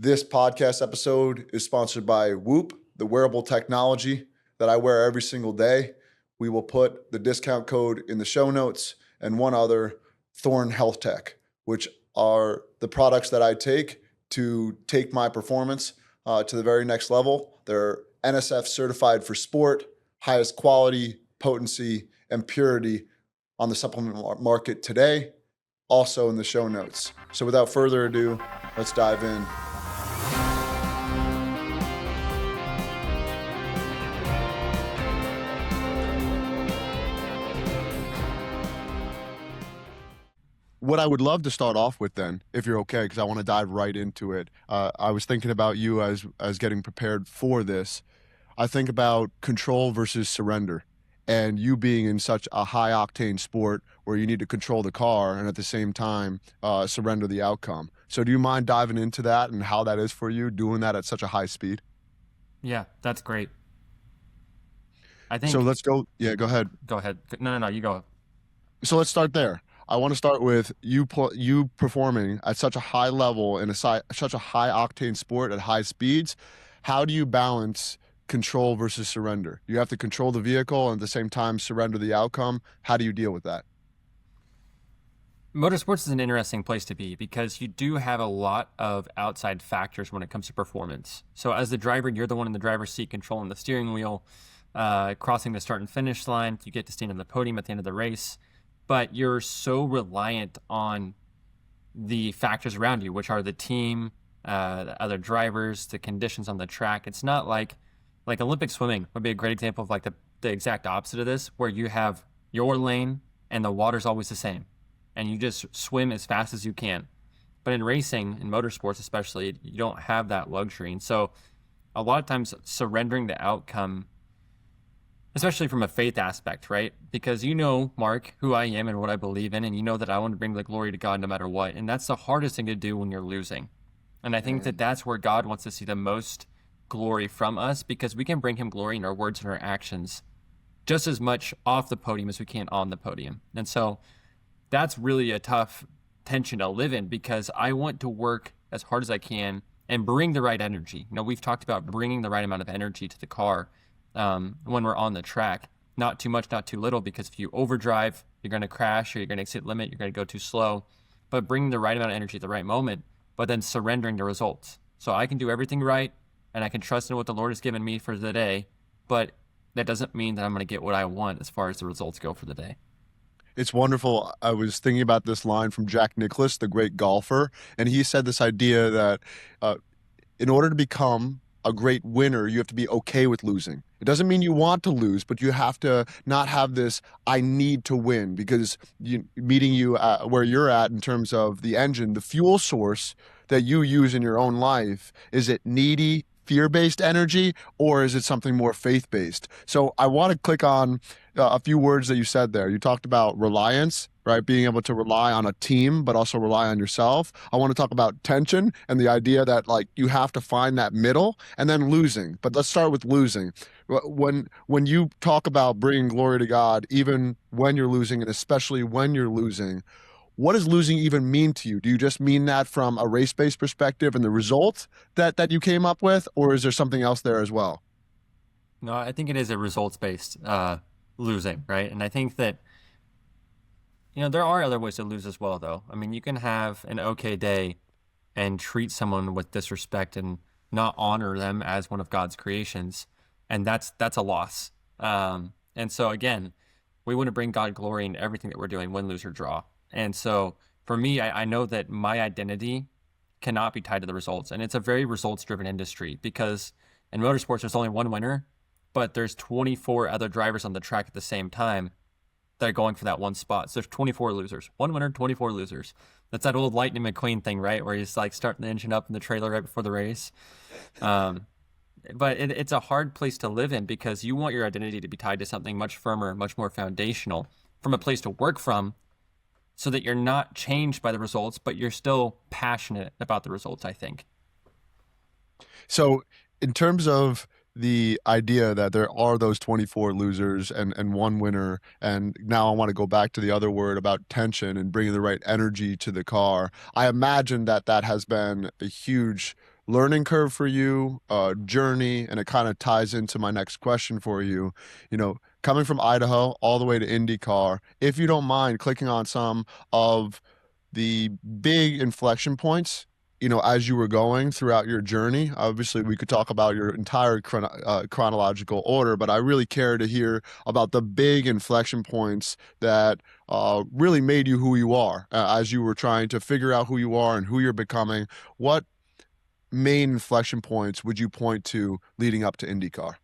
This podcast episode is sponsored by Whoop, the wearable technology that I wear every single day. We will put the discount code in the show notes, and one other, Thorn Health Tech, which are the products that I take to take my performance to the very next level. They're NSF certified for sport, highest quality, potency, and purity on the supplement market today, also in the show notes. So without further ado, let's dive in. What I would love to start off with then, if you're okay, because I want to dive right into it. I was thinking about you as getting prepared for this. I think about control versus surrender, and you being in such a high octane sport where you need to control the car and at the same time surrender the outcome. So do you mind diving into that and how that is for you, doing that at such a high speed? Yeah, that's great. I think. So let's go. Yeah, go ahead. Go ahead. No, you go. So let's start there. I want to start with you performing at such a high level in such a high octane sport at high speeds. How do you balance control versus surrender? You have to control the vehicle and at the same time surrender the outcome. How do you deal with that? Motorsports is an interesting place to be because you do have a lot of outside factors when it comes to performance. So as the driver, you're the one in the driver's seat controlling the steering wheel, crossing the start and finish line. You get to stand on the podium at the end of the race. But you're so reliant on the factors around you, which are the team, the other drivers, the conditions on the track. It's not like Olympic swimming would be a great example of like the exact opposite of this, where you have your lane and the water's always the same, and you just swim as fast as you can. But in racing, in motorsports especially, you don't have that luxury. And so a lot of times surrendering the outcome, especially from a faith aspect, right? Because you know, Mark, who I am and what I believe in, and you know that I want to bring the glory to God no matter what. And that's the hardest thing to do when you're losing. And I think that that's where God wants to see the most glory from us, because we can bring him glory in our words and our actions just as much off the podium as we can on the podium. And so that's really a tough tension to live in, because I want to work as hard as I can and bring the right energy. You know, we've talked about bringing the right amount of energy to the car when we're on the track. Not too much, not too little, because if you overdrive, you're going to crash or you're going to exceed limit, you're going to go too slow. But bringing the right amount of energy at the right moment, but then surrendering the results. So I can do everything right and I can trust in what the Lord has given me for the day, but that doesn't mean that I'm going to get what I want as far as the results go for the day. It's wonderful. I was thinking about this line from Jack Nicklaus, the great golfer, and he said this idea that in order to become a great winner, you have to be okay with losing. It doesn't mean you want to lose, but you have to not have this, I need to win, because meeting you where you're at in terms of the engine, the fuel source that you use in your own life, is it needy, fear-based energy, or is it something more faith-based? So I want to click on a few words that you said there. You talked about reliance, right? Being able to rely on a team, but also rely on yourself. I want to talk about tension and the idea that like you have to find that middle, and then losing. But let's start with losing. When you talk about bringing glory to God, even when you're losing, and especially when you're losing, what does losing even mean to you? Do you just mean that from a race-based perspective and the result that you came up with, or is there something else there as well? No, I think it is a results-based losing, right? And I think that, you know, there are other ways to lose as well, though. I mean, you can have an okay day and treat someone with disrespect and not honor them as one of God's creations, and that's a loss. And so, again, we want to bring God glory in everything that we're doing, win, lose, or draw. And so for me, I know that my identity cannot be tied to the results. And it's a very results-driven industry, because in motorsports, there's only one winner, but there's 24 other drivers on the track at the same time that are going for that one spot. So there's 24 losers. One winner, 24 losers. That's that old Lightning McQueen thing, right? Where he's like starting the engine up in the trailer right before the race. But it's a hard place to live in, because you want your identity to be tied to something much firmer, much more foundational, from a place to work from, so that you're not changed by the results, but you're still passionate about the results, I think. So in terms of the idea that there are those 24 losers and one winner, and now I want to go back to the other word about tension and bringing the right energy to the car, I imagine that has been a huge learning curve for you, journey, and it kind of ties into my next question for you. Coming from Idaho all the way to IndyCar, if you don't mind clicking on some of the big inflection points, as you were going throughout your journey. Obviously, we could talk about your entire chronological order, but I really care to hear about the big inflection points that really made you who you are as you were trying to figure out who you are and who you're becoming. What main inflection points would you point to leading up to IndyCar?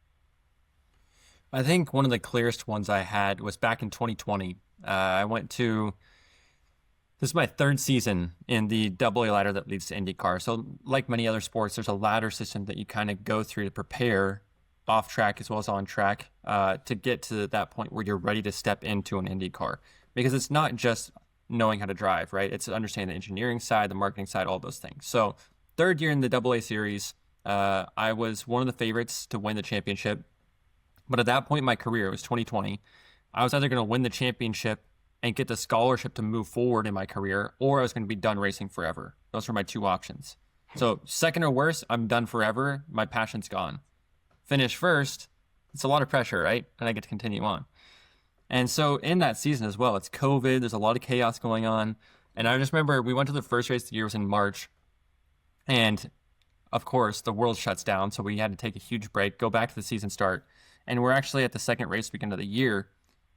I think one of the clearest ones I had was back in 2020. This is my third season in the AA ladder that leads to IndyCar. So like many other sports, there's a ladder system that you kind of go through to prepare off track as well as on track to get to that point where you're ready to step into an IndyCar. Because it's not just knowing how to drive, right? It's understanding the engineering side, the marketing side, all those things. So third year in the AA series, I was one of the favorites to win the championship. But at that point in my career, it was 2020, I was either going to win the championship and get the scholarship to move forward in my career, or I was going to be done racing forever. Those were my two options. So second or worse, I'm done forever. My passion's gone. Finish first, it's a lot of pressure, right? And I get to continue on. And so in that season as well, it's COVID. There's a lot of chaos going on. And I just remember we went to the first race of the year, was in March. And of course, the world shuts down. So we had to take a huge break, go back to the season start. And we're actually at the second race weekend of the year.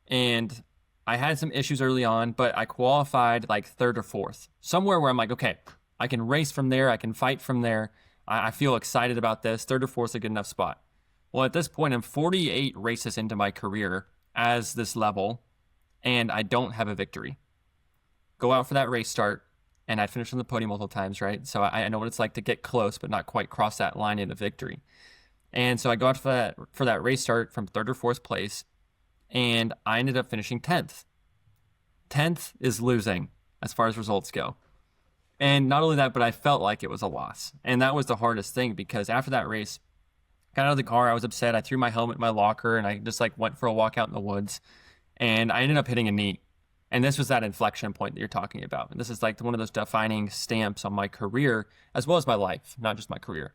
And I had some issues early on, but I qualified like third or fourth, somewhere where I'm like, okay, I can race from there. I can fight from there. I feel excited about this. Third or fourth is a good enough spot. Well, at this point, I'm 48 races into my career as this level, and I don't have a victory. Go out for that race start, and I finished on the podium multiple times, right? So I know what it's like to get close, but not quite cross that line into victory. And so I go out for that race start from third or fourth place, and I ended up finishing 10th. 10th is losing as far as results go. And not only that, but I felt like it was a loss. And that was the hardest thing, because after that race, got out of the car, I was upset. I threw my helmet in my locker, and I just went for a walk out in the woods. And I ended up hitting a knee. And this was that inflection point that you're talking about. And this is one of those defining stamps on my career, as well as my life, not just my career.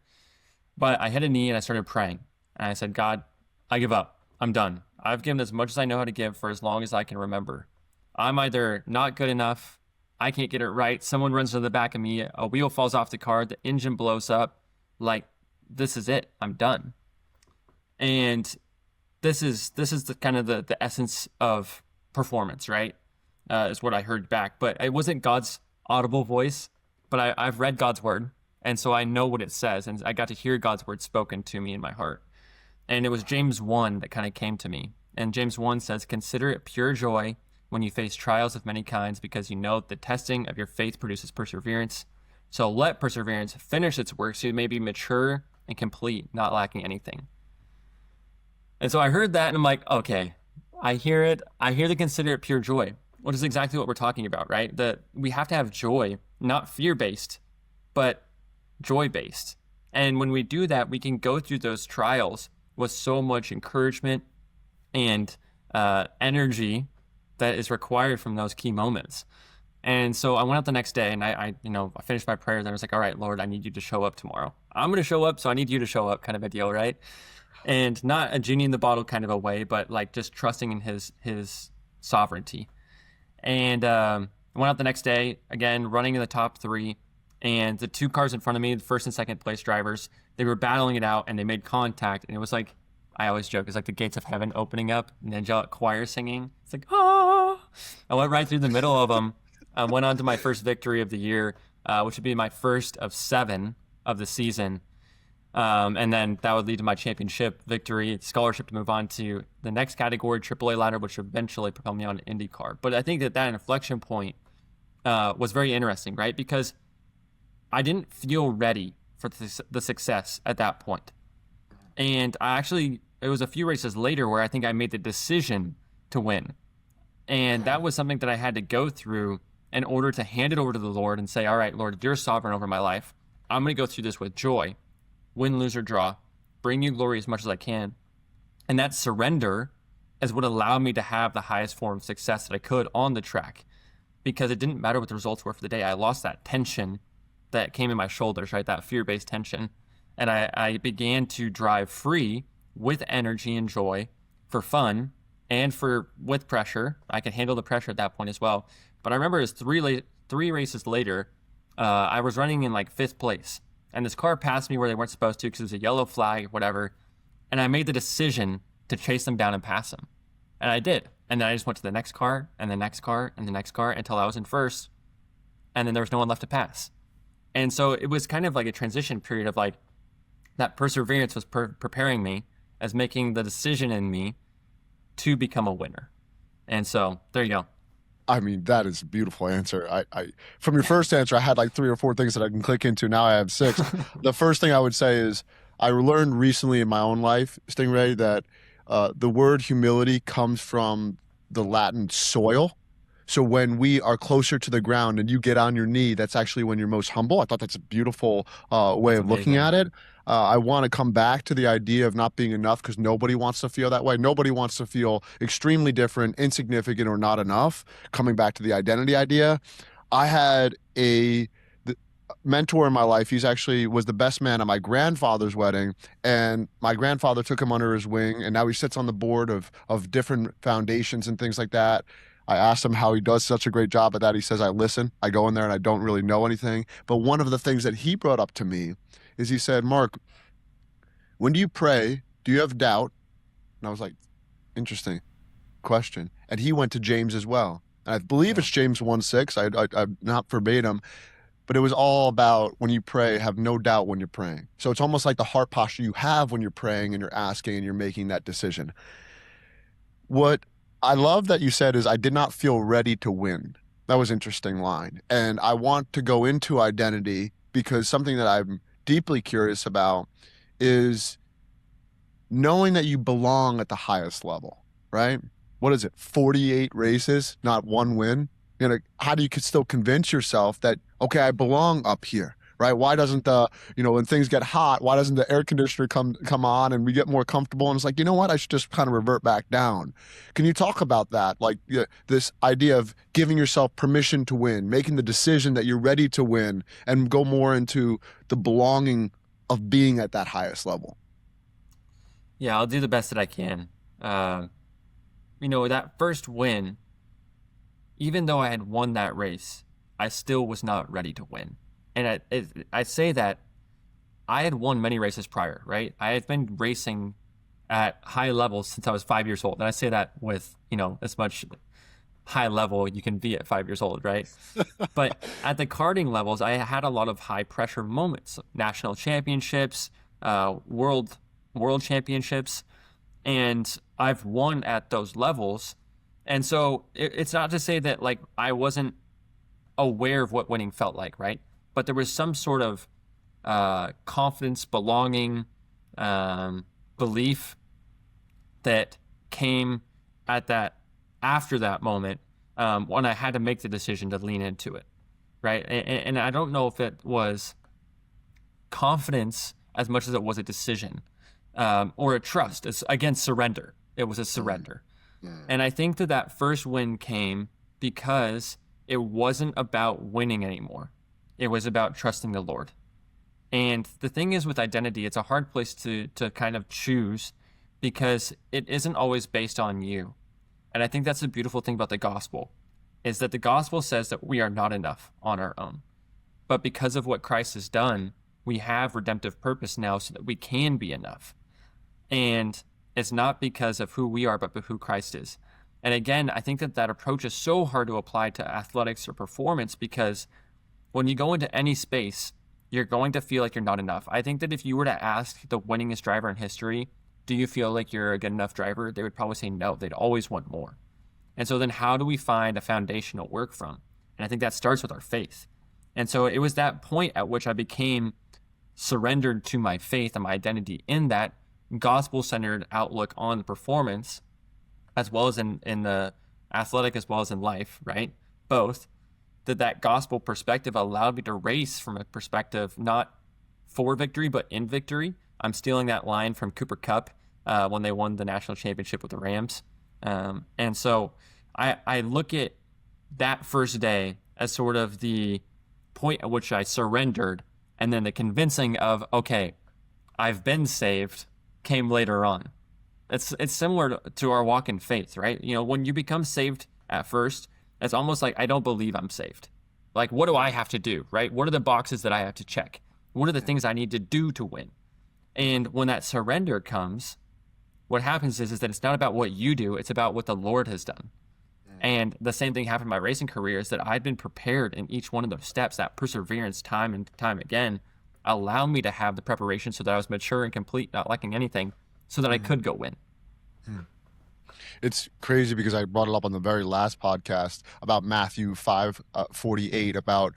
But I hit a knee and I started praying. And I said, God, I give up. I'm done. I've given as much as I know how to give for as long as I can remember. I'm either not good enough, I can't get it right, someone runs to the back of me, a wheel falls off the car, the engine blows up. This is it. I'm done. And this is the kind of the essence of performance, right? Is what I heard back. But it wasn't God's audible voice, but I've read God's word. And so I know what it says. And I got to hear God's word spoken to me in my heart. And it was James 1 that kind of came to me. And James 1 says, "Consider it pure joy when you face trials of many kinds, because you know the testing of your faith produces perseverance. So let perseverance finish its work, so you may be mature and complete, not lacking anything." And so I heard that, and I'm like, okay, I hear it. I hear the consider it pure joy, which is exactly what we're talking about, right? That we have to have joy, not fear-based, but joy-based. And when we do that, we can go through those trials with so much encouragement and energy that is required from those key moments. And so I went out the next day, and I finished my prayer. Then I was like, all right, Lord, I need you to show up tomorrow. I'm going to show up, so I need you to show up, kind of a deal, right? And not a genie in the bottle kind of a way, but just trusting in his sovereignty. And I went out the next day, again, running in the top three. And the two cars in front of me, the first and second place drivers, they were battling it out, and they made contact. And it was I always joke, it's like the gates of heaven opening up, and the angelic choir singing. It's like, ah! I went right through the middle of them. I went on to my first victory of the year, which would be my first of 7 of the season. And then that would lead to my championship victory, scholarship to move on to the next category, AAA ladder, which eventually propelled me on to IndyCar. But I think that inflection point was very interesting, right? Because I didn't feel ready for the success at that point. And it was a few races later where I think I made the decision to win. And that was something that I had to go through in order to hand it over to the Lord and say, all right, Lord, you're sovereign over my life. I'm going to go through this with joy, win, lose, or draw, bring you glory as much as I can. And that surrender is what allowed me to have the highest form of success that I could on the track, because it didn't matter what the results were for the day. I lost that tension that came in my shoulders, right? That fear-based tension. And I began to drive free with energy and joy for fun and with pressure. I could handle the pressure at that point as well. But I remember it was three races later, I was running in like 5th place. And this car passed me where they weren't supposed to because it was a yellow flag or whatever. And I made the decision to chase them down and pass them. And I did. And then I just went to the next car and the next car and the next car until I was in first. And then there was no one left to pass. And so it was kind of like a transition period of like that perseverance was preparing me as making the decision in me to become a winner. And so there you go. I mean, that is a beautiful answer. I from your first answer, I had like 3 or 4 things that I can click into. Now I have 6. The first thing I would say is I learned recently in my own life, Sting Ray, that the word humility comes from the Latin soil. So when we are closer to the ground and you get on your knee, that's actually when you're most humble. I thought that's a beautiful way of looking at it. I want to come back to the idea of not being enough because nobody wants to feel that way. Nobody wants to feel extremely different, insignificant, or not enough. Coming back to the identity idea, I had a mentor in my life. He's actually was the best man at my grandfather's wedding, and my grandfather took him under his wing, and now he sits on the board of different foundations and things like that. I asked him how he does such a great job at that. He says, I listen, I go in there and I don't really know anything. But one of the things that he brought up to me is he said, Mark, when do you pray? Do you have doubt? And I was like, interesting question. And he went to James as well. And I believe it's James 1:6. I'm not verbatim, but it was all about when you pray, have no doubt when you're praying. So it's almost like the heart posture you have when you're praying and you're asking and you're making that decision. What I love that you said is I did not feel ready to win. That was an interesting line. And I want to go into identity because something that I'm deeply curious about is knowing that you belong at the highest level, right? What is it? 48 races, not 1 win. You know, how do you still convince yourself that, okay, I belong up here, right? Why doesn't when things get hot, why doesn't the air conditioner come on and we get more comfortable? And it's like, you know what? I should just kind of revert back down. Can you talk about that? Like this idea of giving yourself permission to win, making the decision that you're ready to win and go more into the belonging of being at that highest level. Yeah, I'll do the best that I can. That first win, even though I had won that race, I still was not ready to win. And I say that I had won many races prior, right? I had been racing at high levels since I was 5 years old. And I say that with, as much high level you can be at 5 years old, right? But at the karting levels, I had a lot of high pressure moments, national championships, world championships, and I've won at those levels. And so it's not to say that like I wasn't aware of what winning felt like, right? But there was some sort of confidence, belonging, belief that came after that moment when I had to make the decision to lean into it, right? And I don't know if it was confidence as much as it was a decision or a trust. It's, again, surrender. It was a surrender. And I think that first win came because it wasn't about winning anymore. It was about trusting the Lord. And the thing is with identity, it's a hard place to kind of choose because it isn't always based on you. And I think that's the beautiful thing about the gospel is that the gospel says that we are not enough on our own. But because of what Christ has done, we have redemptive purpose now so that we can be enough. And it's not because of who we are, but who Christ is. And again, I think that approach is so hard to apply to athletics or performance because when you go into any space, you're going to feel like you're not enough. I think that if you were to ask the winningest driver in history, do you feel like you're a good enough driver? They would probably say no. They'd always want more. And so then how do we find a foundation to work from? And I think that starts with our faith. And so it was that point at which I became surrendered to my faith and my identity in that gospel-centered outlook on performance, as well as in the athletic, as well as in life, right? Both. That gospel perspective allowed me to race from a perspective not for victory, but in victory. I'm stealing that line from Cooper Kupp when they won the national championship with the Rams. And so I look at that first day as sort of the point at which I surrendered, and then the convincing of, okay, I've been saved, came later on. It's similar to our walk in faith, right? You know, when you become saved at first, it's almost like, I don't believe I'm saved. Like, what do I have to do, right? What are the boxes that I have to check? What are the things I need to do to win? And when that surrender comes, what happens is that it's not about what you do, it's about what the Lord has done. And the same thing happened in my racing career, is that I'd been prepared in each one of those steps. That perseverance, time and time again, allowed me to have the preparation so that I was mature and complete, not lacking anything, so that I could go win. It's crazy because I brought it up on the very last podcast about Matthew 5:48 about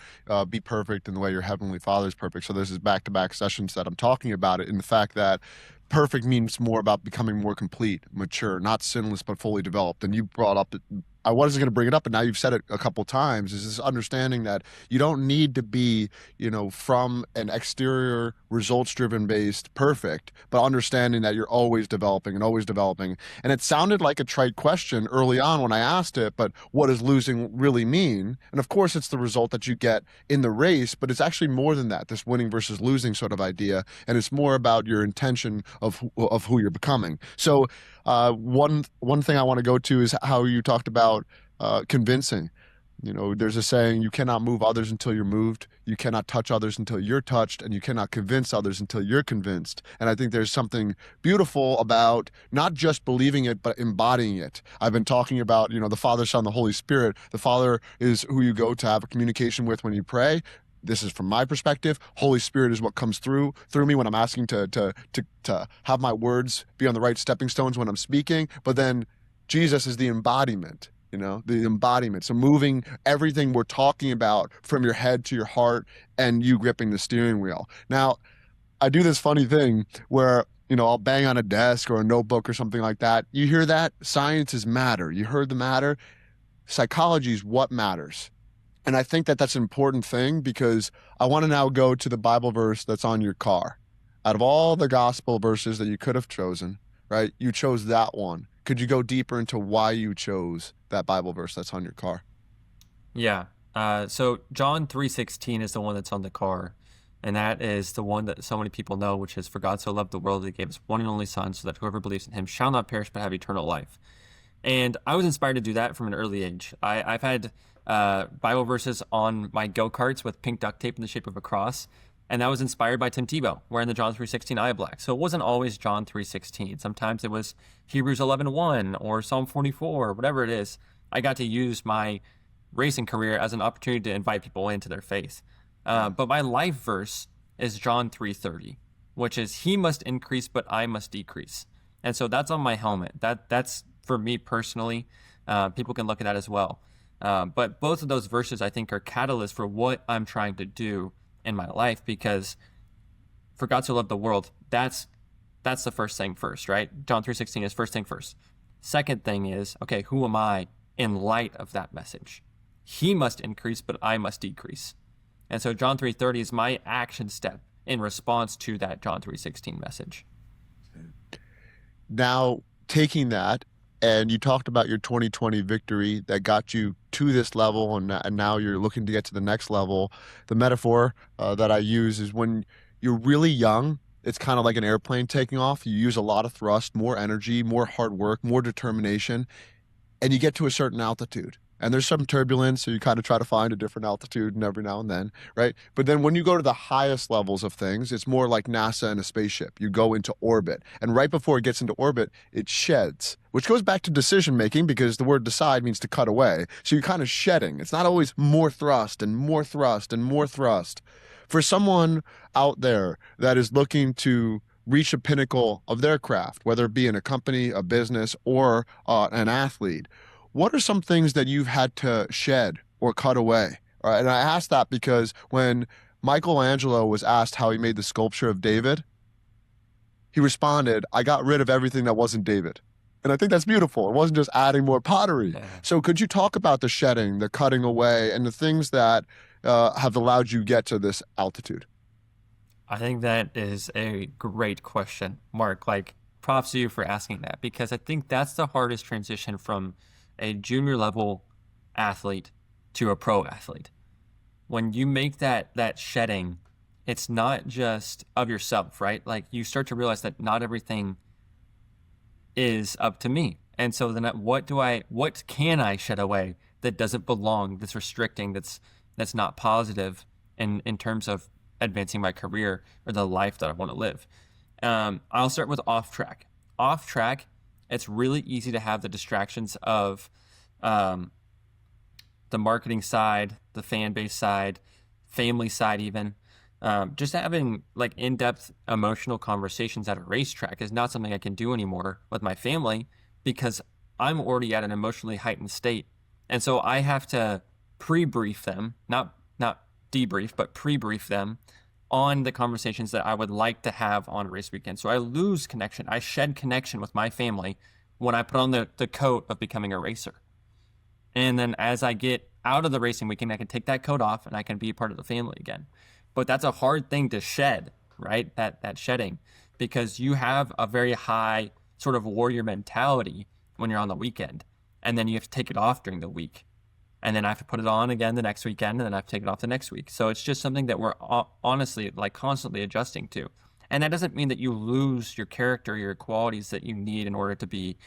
be perfect in the way your heavenly Father is perfect. So this is back-to-back sessions that I'm talking about it, in the fact that perfect means more about becoming more complete, mature, not sinless, but fully developed. And you brought up, I wasn't going to bring it up, but now you've said it a couple times, is this understanding that you don't need to be, from an exterior results driven based perfect, but understanding that you're always developing and always developing. And it sounded like a trite question early on when I asked it, but what does losing really mean? And of course it's the result that you get in the race, but it's actually more than that, this winning versus losing sort of idea. And it's more about your intention of who you're becoming. So one thing I want to go to is how you talked about convincing. There's a saying, you cannot move others until you're moved, you cannot touch others until you're touched, and you cannot convince others until you're convinced. And I think there's something beautiful about not just believing it, but embodying it. I've been talking about, the Father, Son, the Holy Spirit. The Father is who you go to have a communication with when you pray. This is from my perspective. Holy Spirit is what comes through me when I'm asking to have my words be on the right stepping stones when I'm speaking. But then Jesus is the embodiment, the embodiment. So moving everything we're talking about from your head to your heart, and you gripping the steering wheel. Now, I do this funny thing where, I'll bang on a desk or a notebook or something like that. You hear that? Science is matter. You heard the matter? Psychology is what matters. And I think that that's an important thing, because I want to now go to the Bible verse that's on your car. Out of all the gospel verses that you could have chosen, right, you chose that one. Could you go deeper into why you chose that Bible verse that's on your car? Yeah. So John 3:16 is the one that's on the car. And that is the one that so many people know, which is, for God so loved the world that he gave his one and only Son, so that whoever believes in him shall not perish but have eternal life. And I was inspired to do that from an early age. I've had Bible verses on my go-karts with pink duct tape in the shape of a cross, and that was inspired by Tim Tebow wearing the John 3:16 eye black. So it wasn't always John 3:16. Sometimes it was Hebrews 11:1 or Psalm 44, whatever it is. I got to use my racing career as an opportunity to invite people into their faith. But my life verse is John 3:30, which is, he must increase, but I must decrease. And so that's on my helmet. That's for me personally. People can look at that as well. But both of those verses, I think, are catalysts for what I'm trying to do in my life, because for God so loved the world, that's the first thing first, right? John 3:16 is first thing first. Second thing is, okay, who am I in light of that message? He must increase, but I must decrease. And so John 3:30 is my action step in response to that John 3:16 message. Now, taking that, and you talked about your 2020 victory that got you to this level, and now you're looking to get to the next level. The metaphor that I use is, when you're really young, it's kind of like an airplane taking off. You use a lot of thrust, more energy, more hard work, more determination, and you get to a certain altitude. And there's some turbulence, so you kind of try to find a different altitude and every now and then, right? But then when you go to the highest levels of things, it's more like NASA and a spaceship. You go into orbit, and right before it gets into orbit, it sheds, which goes back to decision making, because the word decide means to cut away. So you're kind of shedding. It's not always more thrust and more thrust and more thrust. For someone out there that is looking to reach a pinnacle of their craft, whether it be in a company, a business, or an athlete, what are some things that you've had to shed or cut away? All right, and I ask that because when Michelangelo was asked how he made the sculpture of David, he responded, I got rid of everything that wasn't David. And I think that's beautiful. It wasn't just adding more pottery. Yeah. So could you talk about the shedding, the cutting away, and the things that have allowed you get to this altitude? I think that is a great question, Mark. Props to you for asking that, because I think that's the hardest transition from a junior level athlete to a pro athlete. when you make that shedding, it's not just of yourself, right? Like you start to realize that not everything is up to me. And so then what can I shed away that doesn't belong, that's restricting, that's not positive in terms of advancing my career or the life that I want to live. I'll start with off track. Off track, it's really easy to have the distractions of the marketing side, the fan base side, family side, even. Just having like in-depth emotional conversations at a racetrack is not something I can do anymore with my family because I'm already at an emotionally heightened state. And so I have to pre-brief them, not debrief, but pre-brief them on the conversations that I would like to have on race weekend. So I lose connection. I shed connection with my family when I put on the coat of becoming a racer. And then as I get out of the racing weekend, I can take that coat off and I can be a part of the family again. But that's a hard thing to shed, right? That shedding, because you have a very high sort of warrior mentality when you're on the weekend. And then you have to take it off during the week. And then I have to put it on again the next weekend, and then I have to take it off the next week. So it's just something that we're honestly like constantly adjusting to. And that doesn't mean that you lose your character, your qualities that you need in order to be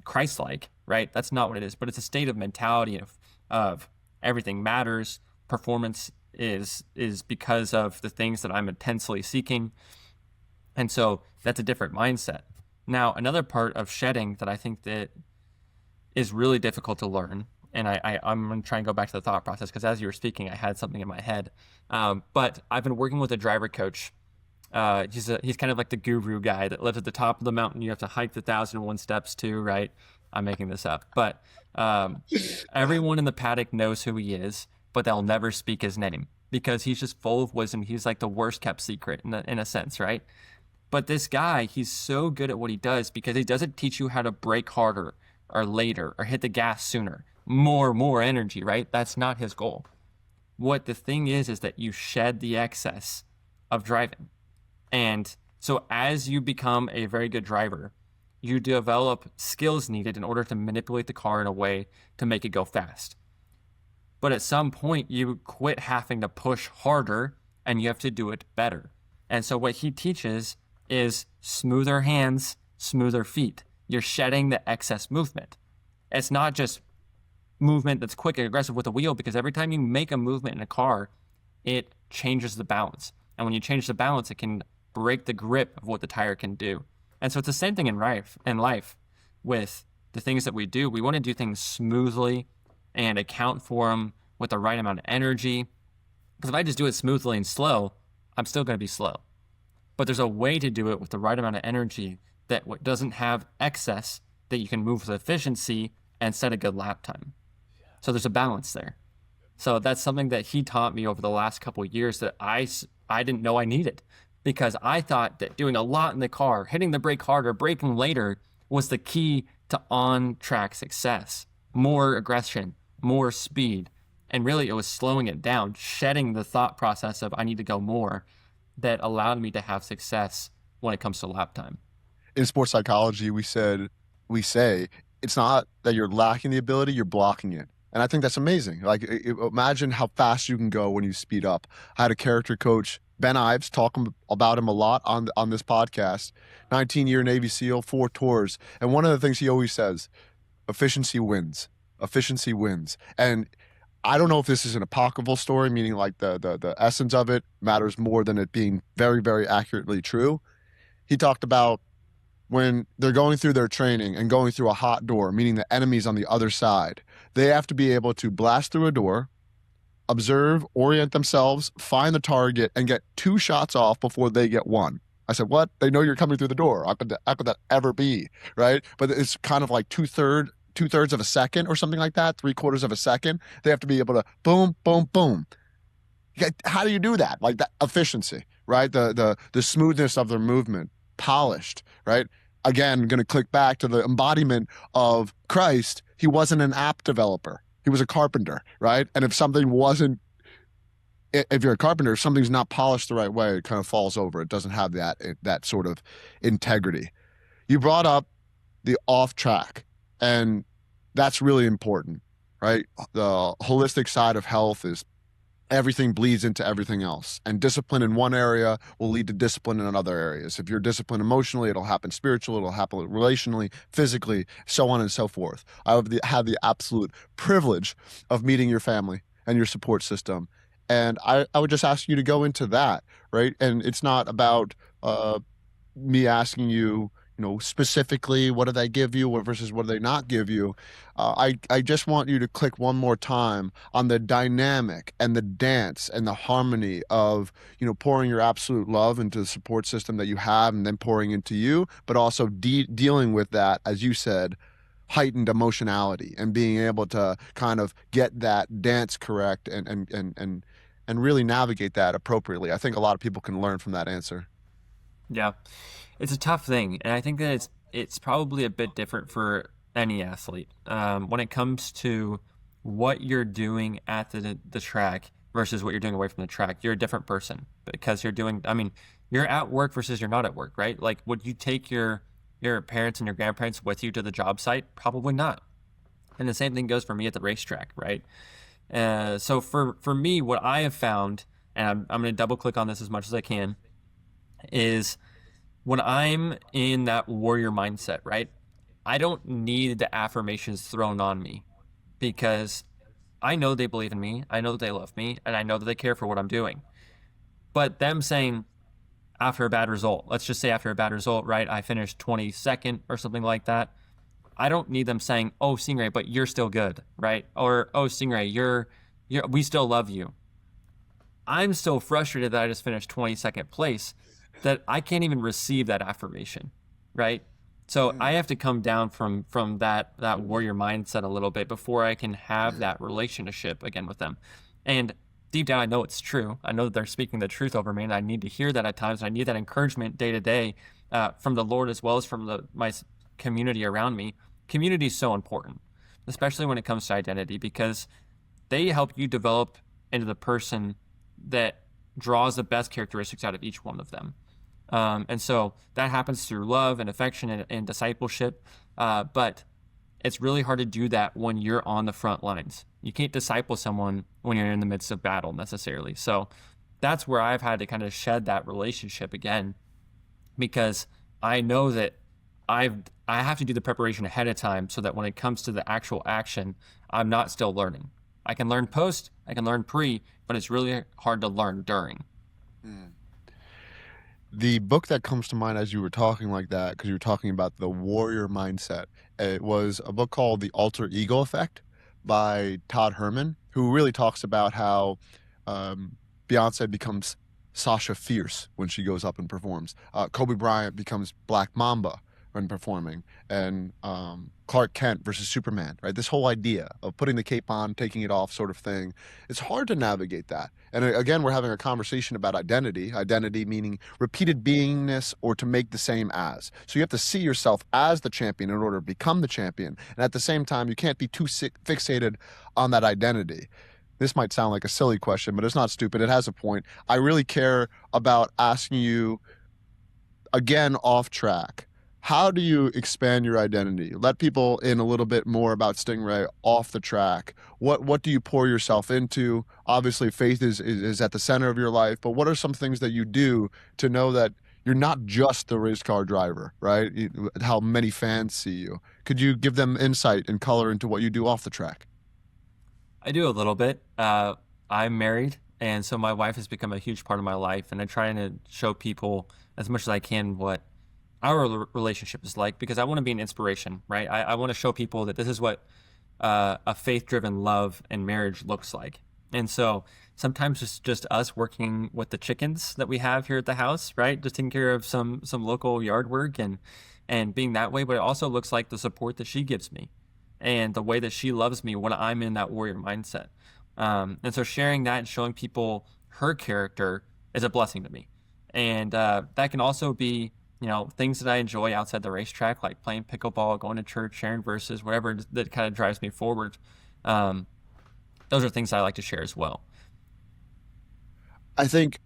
Christ-like, right? That's not what it is. But it's a state of mentality of everything matters. Performance is because of the things that I'm intensely seeking. And so that's a different mindset. Now, another part of shedding that I think that is really difficult to learn, and I'm going to try and go back to the thought process because as you were speaking, I had something in my head. But I've been working with a driver coach. He's kind of like the guru guy that lives at the top of the mountain. You have to hike the 1,001 steps to, right? I'm making this up. But everyone in the paddock knows who he is, but they'll never speak his name because he's just full of wisdom. He's like the worst kept secret in a sense, right? But this guy, he's so good at what he does because he doesn't teach you how to brake harder or later or hit the gas sooner. More energy, right? That's not his goal. What the thing is that you shed the excess of driving. And so as you become a very good driver, you develop skills needed in order to manipulate the car in a way to make it go fast. But at some point, you quit having to push harder and you have to do it better. And so what he teaches is smoother hands, smoother feet. You're shedding the excess movement. It's not just movement that's quick and aggressive with a wheel, because every time you make a movement in a car, it changes the balance. And when you change the balance, it can break the grip of what the tire can do. And so it's the same thing in life with the things that we do. We want to do things smoothly and account for them with the right amount of energy. Because if I just do it smoothly and slow, I'm still going to be slow. But there's a way to do it with the right amount of energy that doesn't have excess, that you can move with efficiency and set a good lap time. So there's a balance there. So that's something that he taught me over the last couple of years that I didn't know I needed, because I thought that doing a lot in the car, hitting the brake harder, braking later was the key to on-track success. More aggression, more speed. And really it was slowing it down, shedding the thought process of I need to go more, that allowed me to have success when it comes to lap time. In sports psychology, we say it's not that you're lacking the ability, you're blocking it. And I think that's amazing. Like, imagine how fast you can go when you speed up. I had a character coach, Ben Ives, talking about him a lot on this podcast. 19-year Navy SEAL, 4 tours. And one of the things he always says, efficiency wins. Efficiency wins. And I don't know if this is an apocryphal story, meaning like the essence of it matters more than it being very, very accurately true. He talked about when they're going through their training and going through a hot door, meaning the enemy's on the other side, they have to be able to blast through a door, observe, orient themselves, find the target, and get 2 shots off before they get 1. I said, what? They know you're coming through the door. How could that ever be, right? But it's kind of like two-thirds of a second or something like that, 3/4 of a second. They have to be able to boom, boom, boom. How do you do that? Like that efficiency, right? The smoothness of their movement, polished, right? Again, going to click back to the embodiment of Christ. He wasn't an app developer. He was a carpenter, right? And if you're a carpenter, if something's not polished the right way, it kind of falls over. It doesn't have that sort of integrity. You brought up the off track, and that's really important, right? The holistic side of health is everything bleeds into everything else. And discipline in one area will lead to discipline in other areas. If you're disciplined emotionally, it'll happen spiritually, it'll happen relationally, physically, so on and so forth. I have had the absolute privilege of meeting your family and your support system. And I would just ask you to go into that, right? And it's not about me asking you, specifically what do they give you versus what do they not give you. I just want you to click one more time on the dynamic and the dance and the harmony of, pouring your absolute love into the support system that you have and then pouring into you, but also dealing with that, as you said, heightened emotionality and being able to kind of get that dance correct and really navigate that appropriately. I think a lot of people can learn from that answer. Yeah. It's a tough thing, and I think that it's probably a bit different for any athlete when it comes to what you're doing at the track versus what you're doing away from the track. You're a different person because you're doing. I mean, you're at work versus you're not at work, right? Like, would you take your parents and your grandparents with you to the job site? Probably not. And the same thing goes for me at the racetrack, right? So for me, what I have found, and I'm going to double click on this as much as I can, is when I'm in that warrior mindset, right? I don't need the affirmations thrown on me because I know they believe in me. I know that they love me and I know that they care for what I'm doing. But them saying after a bad result, let's just say after a bad result, right? I finished 22nd or something like that. I don't need them saying, "Oh, Sting Ray, but you're still good," right? Or, "Oh, Sting Ray, we still love you." I'm so frustrated that I just finished 22nd place that I can't even receive that affirmation, right? So I have to come down from that warrior mindset a little bit before I can have that relationship again with them. And deep down, I know it's true. I know that they're speaking the truth over me, and I need to hear that at times. I need that encouragement day to day from the Lord as well as from my community around me. Community is so important, especially when it comes to identity, because they help you develop into the person that draws the best characteristics out of each one of them. And so that happens through love and affection and discipleship. But it's really hard to do that when you're on the front lines. You can't disciple someone when you're in the midst of battle necessarily. So that's where I've had to kind of shed that relationship again, because I know that I have to do the preparation ahead of time so that when it comes to the actual action, I'm not still learning. I can learn post, I can learn pre, but it's really hard to learn during. Mm. The book that comes to mind as you were talking like that, because you were talking about the warrior mindset, it was a book called The Alter Ego Effect by Todd Herman, who really talks about how Beyonce becomes Sasha Fierce when she goes up and performs. Kobe Bryant becomes Black Mamba when performing, and Clark Kent versus Superman, right? This whole idea of putting the cape on, taking it off sort of thing. It's hard to navigate that. And again, we're having a conversation about identity meaning repeated beingness or to make the same as. So you have to see yourself as the champion in order to become the champion. And at the same time, you can't be too fixated on that identity. This might sound like a silly question, but it's not stupid. It has a point. I really care about asking you, again, off track. How do you expand your identity? Let people in a little bit more about Sting Ray off the track. What do you pour yourself into? Obviously, faith is at the center of your life, but what are some things that you do to know that you're not just the race car driver, right? How many fans see you. Could you give them insight and color into what you do off the track? I do a little bit. I'm married, and so my wife has become a huge part of my life, and I'm trying to show people as much as I can what our relationship is like, because I want to be an inspiration, right? I want to show people that this is what a faith-driven love and marriage looks like. And so sometimes it's just us working with the chickens that we have here at the house, right? Just taking care of some local yard work and being that way. But it also looks like the support that she gives me and the way that she loves me when I'm in that warrior mindset. And so sharing that and showing people her character is a blessing to me. And that can also be, things that I enjoy outside the racetrack, like playing pickleball, going to church, sharing verses, whatever that kind of drives me forward. Those are things I like to share as well. I think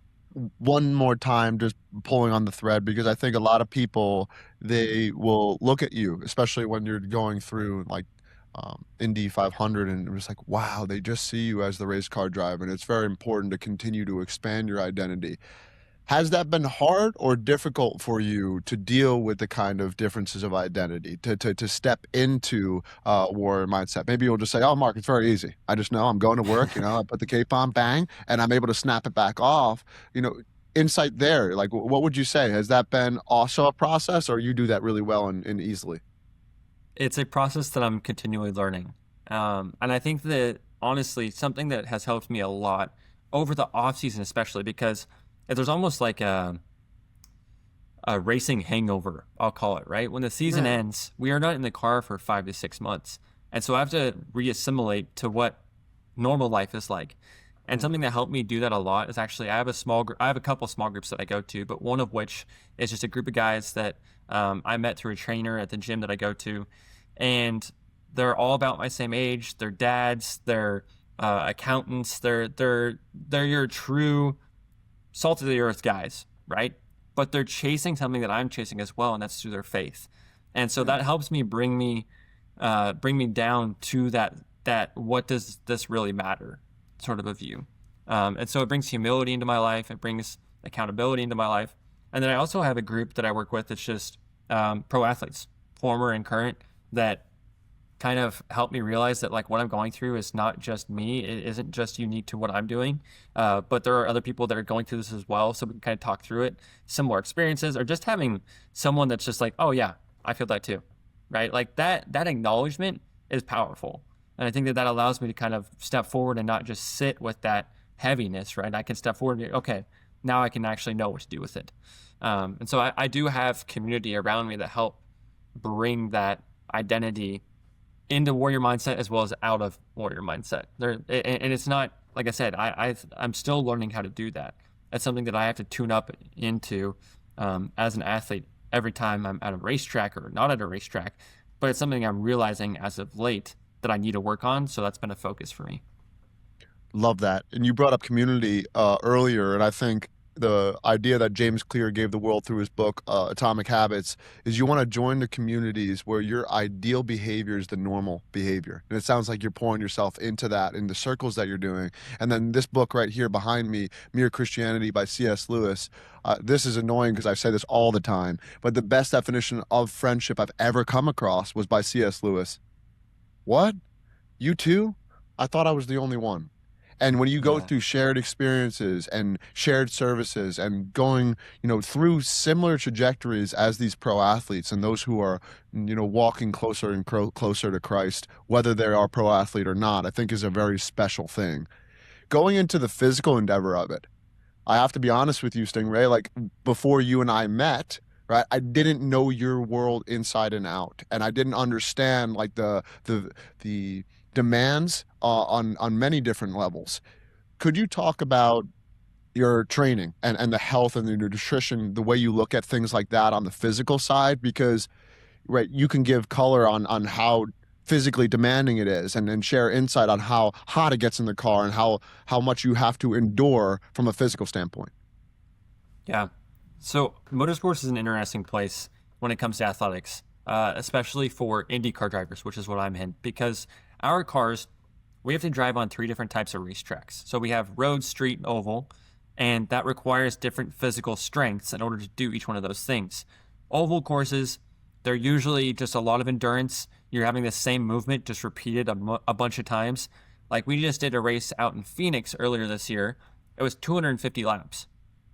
one more time, just pulling on the thread, because I think a lot of people, they will look at you, especially when you're going through like Indy 500, and it was like, wow, they just see you as the race car driver, and it's very important to continue to expand your identity. Has that been hard or difficult for you to deal with the kind of differences of identity, to step into warrior mindset? Maybe you'll just say, oh, Mark, it's very easy. I just know I'm going to work, I put the cape on, bang, and I'm able to snap it back off. Insight there, like, what would you say? Has that been also a process, or you do that really well and easily? It's a process that I'm continually learning. And I think that honestly, something that has helped me a lot over the off season, especially because there's almost like a racing hangover, I'll call it, right? When the season Yeah. ends, we are not in the car for 5 to 6 months. And so I have to reassimilate to what normal life is like. And something that helped me do that a lot is actually I have a small group. I have a couple small groups that I go to, but one of which is just a group of guys that I met through a trainer at the gym that I go to, and they're all about my same age. They're dads. They're accountants. They're your true salt of the earth guys, right? But they're chasing something that I'm chasing as well, and that's through their faith. And so that helps me bring me down to that what does this really matter sort of a view. And so it brings humility into my life. It brings accountability into my life. And then I also have a group that I work with that's just pro athletes, former and current, that kind of help me realize that like what I'm going through is not just me. It isn't just unique to what I'm doing, but there are other people that are going through this as well. So we can kind of talk through it, similar experiences, or just having someone that's just like, oh yeah, I feel that too, right? Like that acknowledgement is powerful. And I think that allows me to kind of step forward and not just sit with that heaviness, right? I can step forward and be, okay, now I can actually know what to do with it. And so I do have community around me that help bring that identity into warrior mindset as well as out of warrior mindset. And it's not, like I said, I'm still learning how to do that. That's something that I have to tune up into as an athlete every time I'm at a racetrack or not at a racetrack. But it's something I'm realizing as of late that I need to work on. So that's been a focus for me. Love that. And you brought up community earlier, and I think the idea that James Clear gave the world through his book Atomic Habits is you want to join the communities where your ideal behavior is the normal behavior. And it sounds like you're pouring yourself into that in the circles that you're doing. And then this book right here behind me, Mere Christianity by C.S. Lewis. This is annoying because I say this all the time, but the best definition of friendship I've ever come across was by C.S. Lewis. What? You too? I thought I was the only one. And when you go Yeah. through shared experiences and shared services and going, through similar trajectories as these pro athletes and those who are, walking closer and closer to Christ, whether they are pro athlete or not, I think is a very special thing. Going into the physical endeavor of it, I have to be honest with you, Sting Ray, like before you and I met, right? I didn't know your world inside and out, and I didn't understand like the demands on many different levels. Could you talk about your training and the health and the nutrition, the way you look at things like that on the physical side? Because right, you can give color on how physically demanding it is and share insight on how hot it gets in the car and how much you have to endure from a physical standpoint. Yeah. So motorsports is an interesting place when it comes to athletics, especially for IndyCar drivers, which is what I'm in, because our cars, we have to drive on 3 different types of racetracks. So we have road, street, and oval, and that requires different physical strengths in order to do each one of those things. Oval courses, they're usually just a lot of endurance. You're having the same movement just repeated a bunch of times. Like we just did a race out in Phoenix earlier this year. It was 250 laps.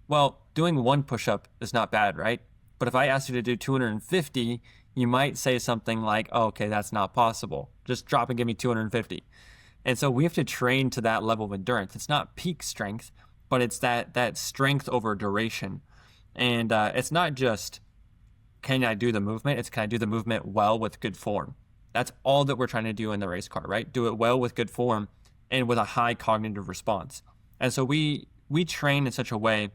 Well, doing one push-up is not bad, right? But if I asked you to do 250, you might say something like, oh, okay, that's not possible. Just drop and give me 250. And so we have to train to that level of endurance. It's not peak strength, but it's that strength over duration. And it's not just, can I do the movement? It's, can I do the movement well with good form? That's all that we're trying to do in the race car, right? Do it well with good form and with a high cognitive response. And so we train in such a way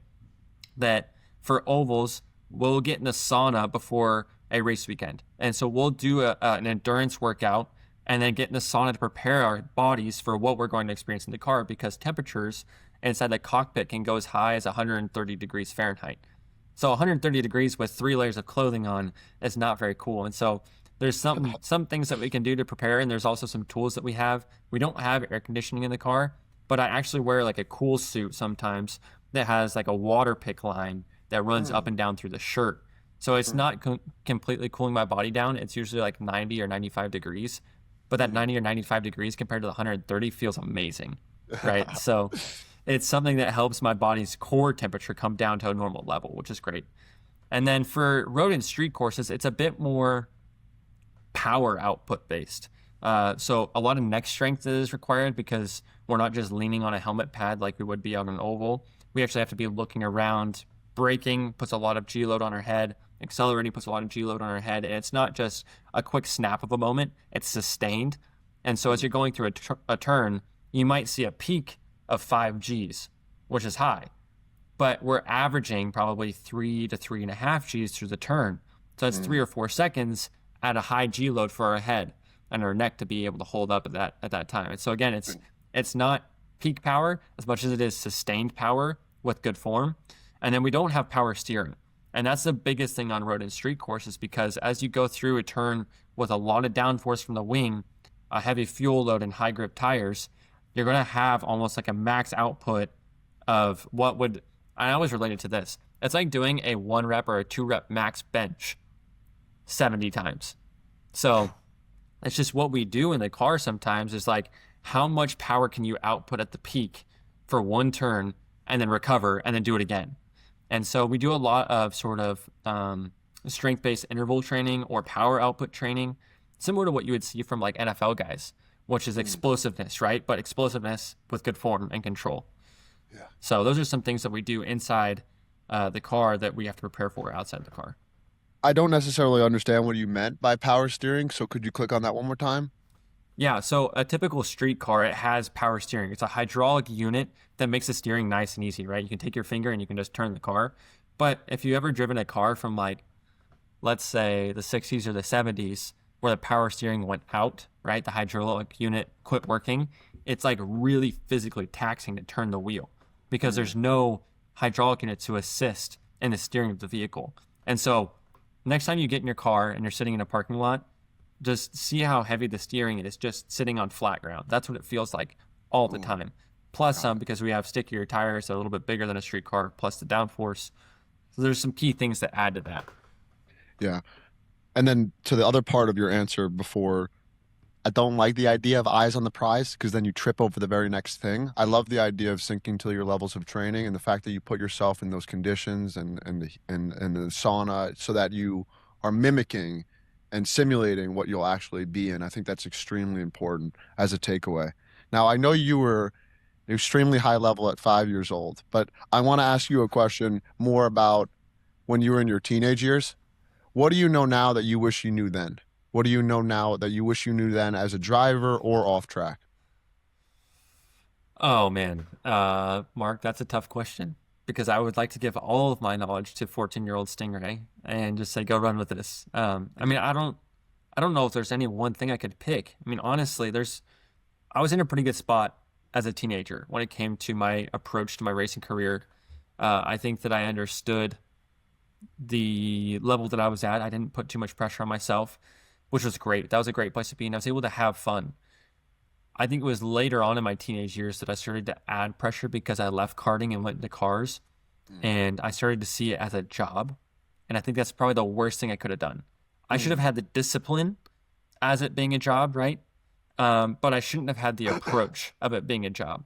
that for ovals, we'll get in the sauna before a race weekend. And so we'll do an endurance workout and then get in the sauna to prepare our bodies for what we're going to experience in the car, because temperatures inside the cockpit can go as high as 130 degrees Fahrenheit. So 130 degrees with 3 layers of clothing on is not very cool. And so There's some things that we can do to prepare, and there's also some tools that we have. We don't have air conditioning in the car, but I actually wear like a cool suit sometimes that has like a water pick line that runs up and down through the shirt. So it's not completely cooling my body down. It's usually like 90 or 95 degrees, but that 90 or 95 degrees compared to the 130 feels amazing, right? So it's something that helps my body's core temperature come down to a normal level, which is great. And then for road and street courses, it's a bit more power output based. So a lot of neck strength is required because we're not just leaning on a helmet pad like we would be on an oval. We actually have to be looking around. Braking puts a lot of G load on our head. Accelerating puts a lot of G load on our head. And it's not just a quick snap of a moment, it's sustained. And so as you're going through a turn, you might see a peak of 5 Gs, which is high. But we're averaging probably 3 to 3.5 Gs through the turn. So that's 3 or 4 seconds at a high G load for our head and our neck to be able to hold up at that time. And so again, it's not peak power as much as it is sustained power with good form. And then we don't have power steering. And that's the biggest thing on road and street courses, because as you go through a turn with a lot of downforce from the wing, a heavy fuel load and high grip tires, you're going to have almost like a max output of I always relate it to this. It's like doing a 1 rep or a 2 rep max bench 70 times. So it's just what we do in the car sometimes is like, how much power can you output at the peak for one turn and then recover and then do it again? And so we do a lot of sort of strength-based interval training or power output training, similar to what you would see from like NFL guys, which is explosiveness, right? But explosiveness with good form and control. Yeah. So those are some things that we do inside the car that we have to prepare for outside the car. I don't necessarily understand what you meant by power steering, so could you click on that one more time? Yeah, so a typical street car, it has power steering. It's a hydraulic unit that makes the steering nice and easy, right? You can take your finger and you can just turn the car. But if you ever driven a car from like, let's say the 60s or the 70s, where the power steering went out, right? The hydraulic unit quit working. It's like really physically taxing to turn the wheel because there's no hydraulic unit to assist in the steering of the vehicle. And so next time you get in your car and you're sitting in a parking lot, just see how heavy the steering is just sitting on flat ground. That's what it feels like all the time. Plus some, because we have stickier tires that are a little bit bigger than a street car, plus the downforce. So there's some key things that add to that. Yeah. And then to the other part of your answer before, I don't like the idea of eyes on the prize because then you trip over the very next thing. I love the idea of sinking to your levels of training and the fact that you put yourself in those conditions and the sauna so that you are mimicking and simulating what you'll actually be in. I think that's extremely important as a takeaway. Now, I know you were extremely high level at 5 years old, but I want to ask you a question more about when you were in your teenage years. What do you know now that you wish you knew then? What do you know now that you wish you knew then as a driver or off track? Oh, man. Mark, that's a tough question because I would like to give all of my knowledge to 14-year-old Sting Ray and just say, go run with this. I mean, I don't know if there's any one thing I could pick. I mean, honestly, I was in a pretty good spot as a teenager when it came to my approach to my racing career. I think that I understood the level that I was at. I didn't put too much pressure on myself, which was great. That was a great place to be, and I was able to have fun. I think it was later on in my teenage years that I started to add pressure because I left karting and went into cars, and I started to see it as a job. And I think that's probably the worst thing I could have done. I should have had the discipline as it being a job, right? But I shouldn't have had the approach of it being a job.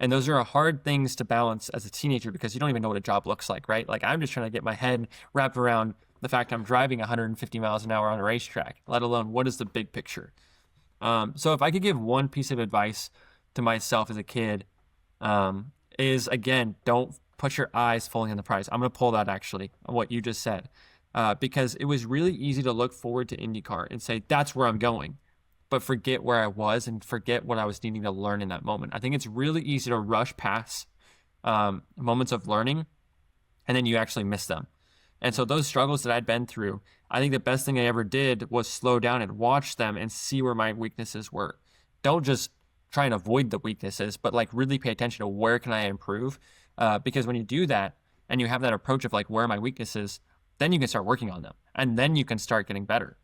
And those are hard things to balance as a teenager because you don't even know what a job looks like, right? Like I'm just trying to get my head wrapped around the fact I'm driving 150 miles an hour on a racetrack, let alone what is the big picture. So if I could give one piece of advice to myself as a kid, is again, don't put your eyes fully on the prize. I'm going to pull that actually on what you just said, because it was really easy to look forward to IndyCar and say, that's where I'm going, but forget where I was and forget what I was needing to learn in that moment. I think it's really easy to rush past moments of learning and then you actually miss them. And so those struggles that I'd been through, I think the best thing I ever did was slow down and watch them and see where my weaknesses were. Don't just try and avoid the weaknesses, but like really pay attention to where can I improve? Because when you do that and you have that approach of like, where are my weaknesses, then you can start working on them and then you can start getting better.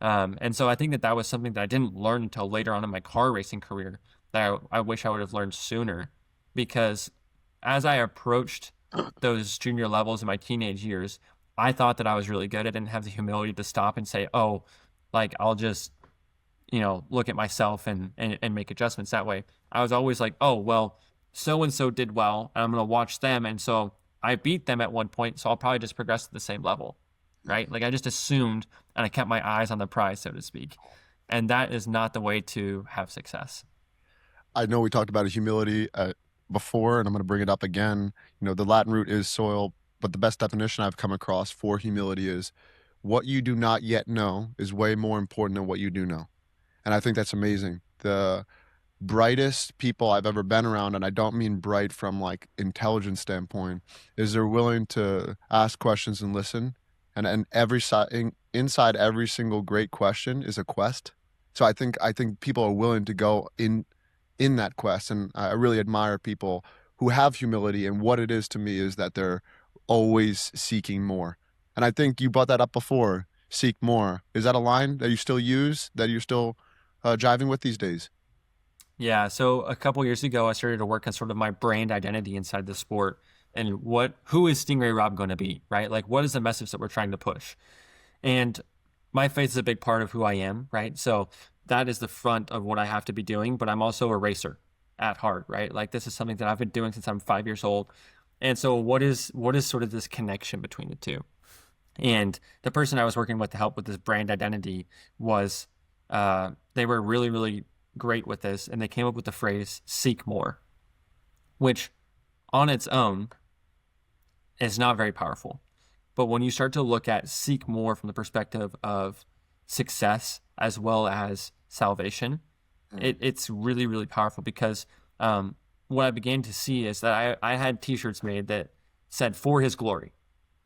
And so I think that that was something that I didn't learn until later on in my car racing career that I wish I would have learned sooner, because as I approached those junior levels in my teenage years, I thought that I was really good. I didn't have the humility to stop and say, oh, like I'll just, look at myself and make adjustments that way. I was always like, oh, well, so and so did well, and I'm going to watch them. And so I beat them at one point, so I'll probably just progress to the same level, right? Like I just assumed, and I kept my eyes on the prize, so to speak. And that is not the way to have success. I know we talked about humility before, and I'm going to bring it up again. The Latin root is soil, but the best definition I've come across for humility is what you do not yet know is way more important than what you do know. And I think that's amazing. The brightest people I've ever been around, and I don't mean bright from like intelligence standpoint, is they're willing to ask questions and listen. And every side inside every single great question is a quest. So I think people are willing to go in that quest, and I really admire people who have humility. And what it is to me is that they're always seeking more. And I think you brought that up before. Seek more. Is that a line that you still use, that you're still jiving with these days? Yeah, so a couple years ago, I started to work on sort of my brand identity inside the sport, and who is Sting Ray Robb going to be, right? Like, what is the message that we're trying to push? And my faith is a big part of who I am, right? So that is the front of what I have to be doing, but I'm also a racer at heart, right? Like this is something that I've been doing since I'm 5 years old. And so what is sort of this connection between the two? And the person I was working with to help with this brand identity was, they were really, really great with this. And they came up with the phrase seek more, which on its own is not very powerful. But when you start to look at seek more from the perspective of success as well as salvation, it's really, really powerful, because what I began to see is that I had t-shirts made that said for his glory,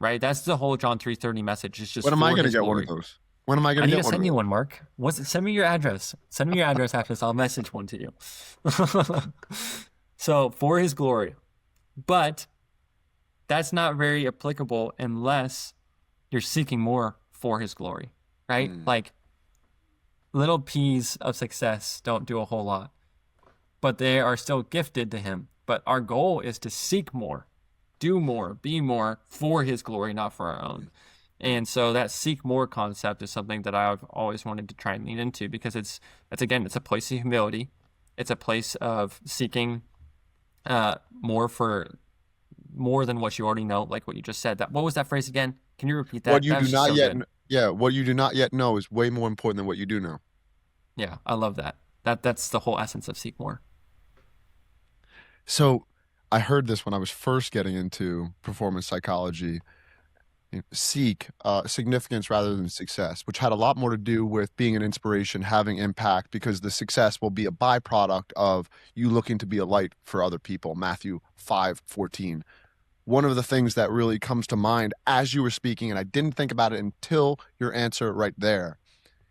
right? That's the whole John 3:30 message. It's just When am I for going to his get one glory. of those? When am I I going to need get to one of send you those? one, Mark. Send me your address. Send me your address after this. I'll message one to you. So for his glory. But that's not very applicable unless you're seeking more for his glory, right? Mm. Like little P's of success don't do a whole lot, but they are still gifted to him. But our goal is to seek more, do more, be more for his glory, not for our own. And so that seek more concept is something that I've always wanted to try and lean into, because it's a place of humility. It's a place of seeking more than what you already know, like what you just said. What was that phrase again? Can you repeat What that? you That do was just not so yet, good. yeah, what you do not yet know is way more important than what you do know. Yeah, I love that. That's the whole essence of seek more. So I heard this when I was first getting into performance psychology. Seek significance rather than success, which had a lot more to do with being an inspiration, having impact, because the success will be a byproduct of you looking to be a light for other people. Matthew 5:14. One of the things that really comes to mind as you were speaking, and I didn't think about it until your answer right there,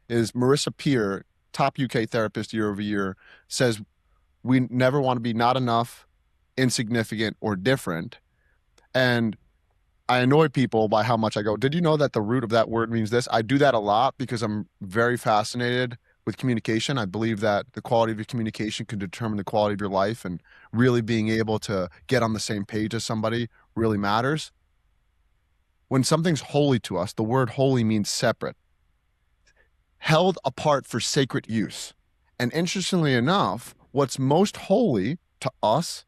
is Marissa Peer, top UK therapist year over year, says we never want to be not enough, insignificant, or different. And I annoy people by how much I go, did you know that the root of that word means this? I do that a lot because I'm very fascinated with communication. I believe that the quality of your communication can determine the quality of your life, and really being able to get on the same page as somebody really matters. When something's holy to us, the word holy means separate, held apart for sacred use. And interestingly enough, what's most holy to us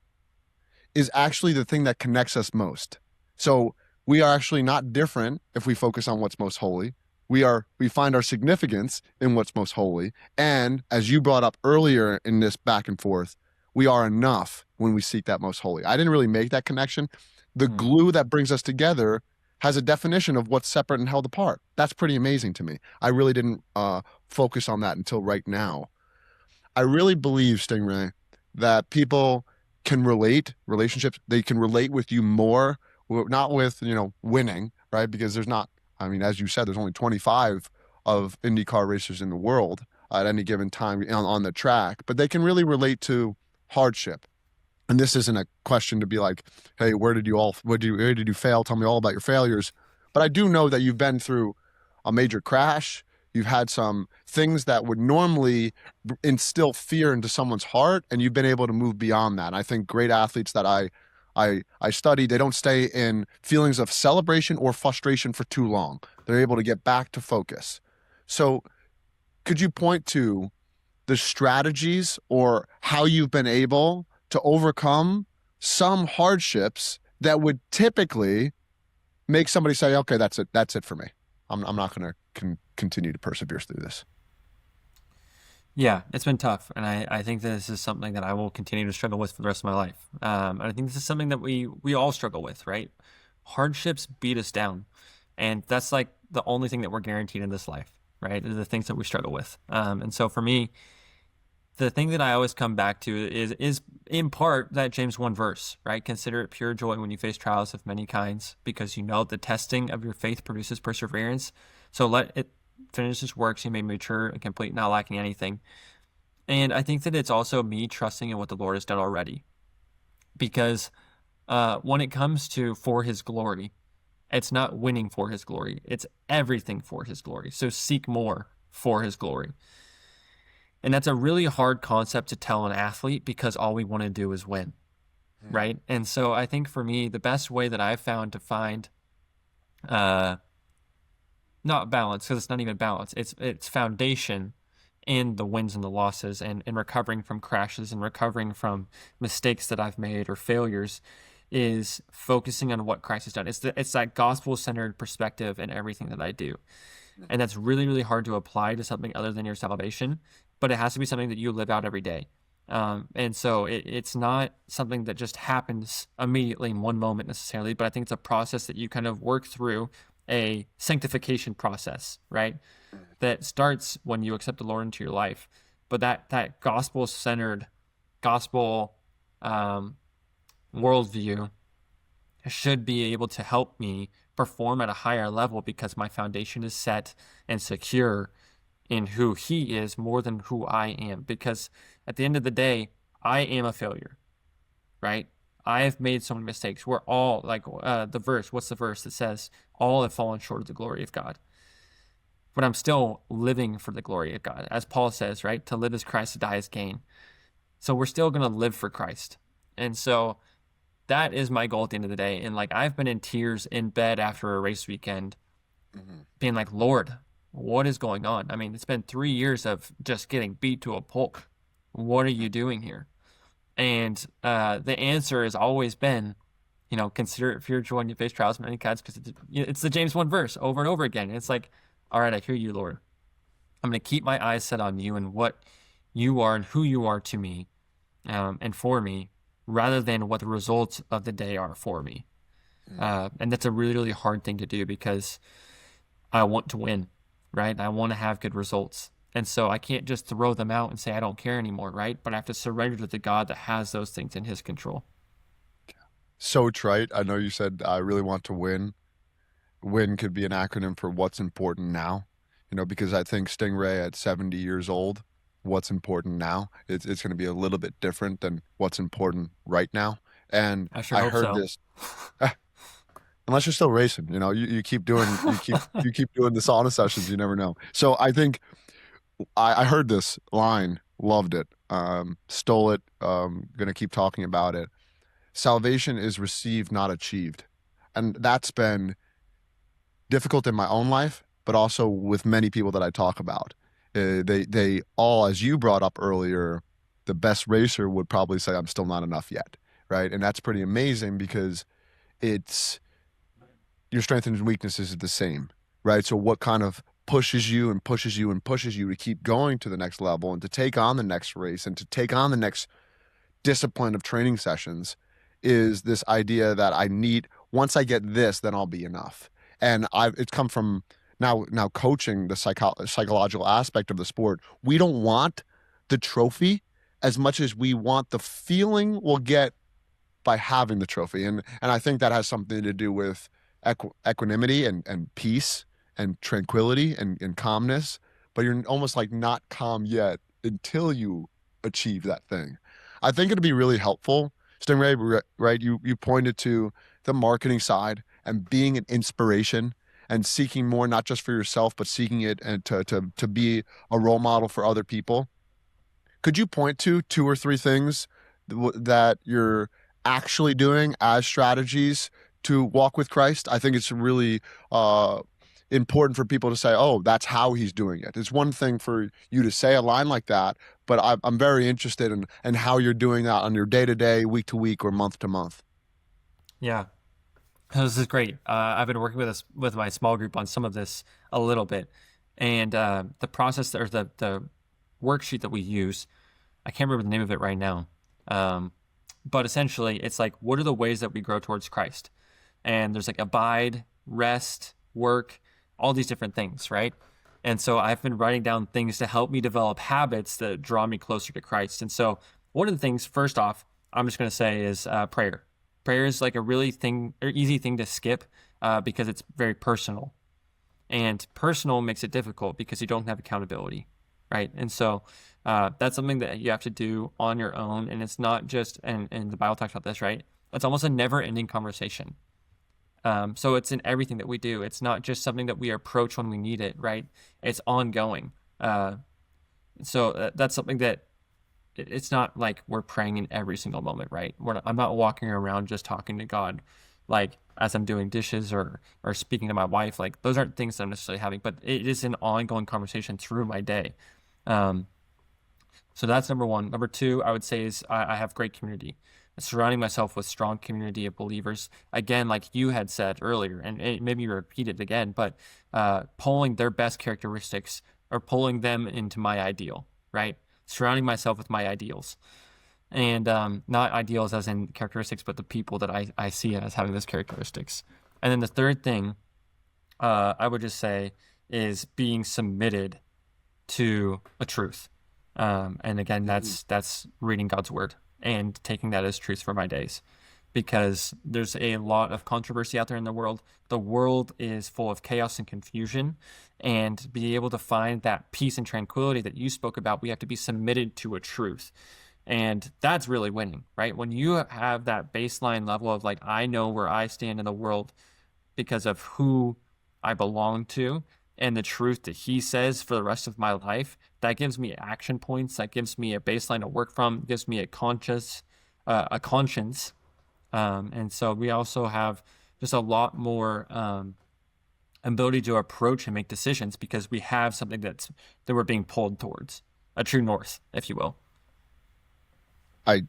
is actually the thing that connects us most. So we are actually not different if we focus on what's most holy. We find our significance in what's most holy. And as you brought up earlier in this back and forth, we are enough when we seek that most holy. I didn't really make that connection. The glue that brings us together has a definition of what's separate and held apart. That's pretty amazing to me. I really didn't focus on that until right now. I really believe, Stingray, that people can relationships, they can relate with you more, not with, winning, right? Because there's not, as you said, there's only 25 of IndyCar racers in the world at any given time on the track, but they can really relate to hardship. And this isn't a question to be like, hey, where did you fail? Tell me all about your failures. But I do know that you've been through a major crash. You've had some things that would normally instill fear into someone's heart, and you've been able to move beyond that. And I think great athletes that I study, they don't stay in feelings of celebration or frustration for too long. They're able to get back to focus. So could you point to the strategies or how you've been able to overcome some hardships that would typically make somebody say, okay, that's it for me. I'm not going to continue to persevere through this. Yeah, it's been tough, and I think that this is something that I will continue to struggle with for the rest of my life. And I think this is something that we all struggle with, right? Hardships beat us down, and that's like the only thing that we're guaranteed in this life, right? Are the things that we struggle with. And so for me, the thing that I always come back to is in part that James 1 verse, right? Consider it pure joy when you face trials of many kinds, because you know the testing of your faith produces perseverance. So let it finish its works, you may mature and complete, not lacking anything. And I think that it's also me trusting in what the Lord has done already. Because when it comes to for his glory, it's not winning for his glory. It's everything for his glory. So seek more for his glory. And that's a really hard concept to tell an athlete because all we want to do is win, right? And so I think for me, the best way that I've found to find not balance, because it's not even balance, it's foundation in the wins and the losses and recovering from crashes and recovering from mistakes that I've made or failures is focusing on what Christ has done. It's that gospel-centered perspective in everything that I do. And that's really, really hard to apply to something other than your salvation, but it has to be something that you live out every day. And so it's not something that just happens immediately in one moment necessarily, but I think it's a process that you kind of work through, a sanctification process, right? That starts when you accept the Lord into your life. But that gospel-centered, gospel worldview should be able to help me perform at a higher level because my foundation is set and secure in who he is more than who I am. Because at the end of the day, I am a failure, right? I have made so many mistakes. We're all like the verse. What's the verse that says all have fallen short of the glory of God? But I'm still living for the glory of God. As Paul says, right? To live as Christ, to die as gain. So we're still going to live for Christ. And so that is my goal at the end of the day. And like, I've been in tears in bed after a race weekend, being like, Lord, what is going on? I mean, it's been 3 years of just getting beat to a pulp. What are you doing here? And the answer has always been, consider it pure joy when you face trials of many kinds, because it's the James 1 verse over and over again. And it's like, all right, I hear you, Lord. I'm going to keep my eyes set on you and what you are and who you are to me and for me, rather than what the results of the day are for me. And that's a really, really hard thing to do because I want to win, right? I want to have good results. And so I can't just throw them out and say, I don't care anymore, right? But I have to surrender to the God that has those things in his control. So trite. I know you said I really want to win. Win could be an acronym for what's important now, because I think Sting Ray at 70 years old, what's important now, it's going to be a little bit different than what's important right now. And I sure I hope heard so. this, unless you're still racing, you keep doing, you keep doing the sauna sessions, you never know. So I think I heard this line, loved it, stole it, going to keep talking about it. Salvation is received, not achieved. And that's been difficult in my own life, but also with many people that I talk about. They all, as you brought up earlier, the best racer would probably say, I'm still not enough yet, right? And that's pretty amazing because it's your strengths and weaknesses is the same, right? So what kind of pushes you and pushes you and pushes you to keep going to the next level and to take on the next race and to take on the next discipline of training sessions is this idea that once I get this, then I'll be enough. And it's come from now coaching the psychological aspect of the sport. We don't want the trophy as much as we want the feeling we'll get by having the trophy. And I think that has something to do with equanimity and peace and tranquility and calmness. But you're almost like not calm yet until you achieve that thing. I think it'd be really helpful. Stingray, right? You pointed to the marketing side and being an inspiration and seeking more, not just for yourself, but seeking it and to be a role model for other people. Could you point to two or three things that you're actually doing as strategies to walk with Christ? I think it's really important for people to say, oh, that's how he's doing it. It's one thing for you to say a line like that, but I'm very interested in how you're doing that on your day to day, week to week, or month to month. Yeah. This is great. I've been working with my small group on some of this a little bit, and the process or the worksheet that we use, I can't remember the name of it right now, but essentially it's like, what are the ways that we grow towards Christ? And there's like abide, rest, work, all these different things, right? And so I've been writing down things to help me develop habits that draw me closer to Christ. And so one of the things, first off, I'm just going to say is prayer. Prayer is like a really easy thing to skip because it's very personal. And personal makes it difficult because you don't have accountability, right? And so that's something that you have to do on your own. And it's not just, and the Bible talks about this, right? It's almost a never-ending conversation. So it's in everything that we do. It's not just something that we approach when we need it, right? It's ongoing. So that's something that it's not like we're praying in every single moment, right? I'm not walking around just talking to God, like as I'm doing dishes or speaking to my wife. Like those aren't things that I'm necessarily having, but it is an ongoing conversation through my day. So that's number one. Number two, I would say is I have great community. Surrounding myself with strong community of believers. Again, like you had said earlier, and maybe you repeat it again, but pulling their best characteristics or pulling them into my ideal, right? Surrounding myself with my ideals. And not ideals as in characteristics, but the people that I see as having those characteristics. And then the third thing I would just say is being submitted to a truth. And again, that's reading God's word and taking that as truth for my days, because there's a lot of controversy out there in the world. The world is full of chaos and confusion, and be able to find that peace and tranquility that you spoke about, we have to be submitted to a truth. And that's really winning, right? When you have that baseline level of like, I know where I stand in the world because of who I belong to and the truth that he says for the rest of my life, that gives me action points. That gives me a baseline to work from, gives me a conscience. And so we also have just a lot more ability to approach and make decisions because we have something that we're being pulled towards, a true north, if you will. I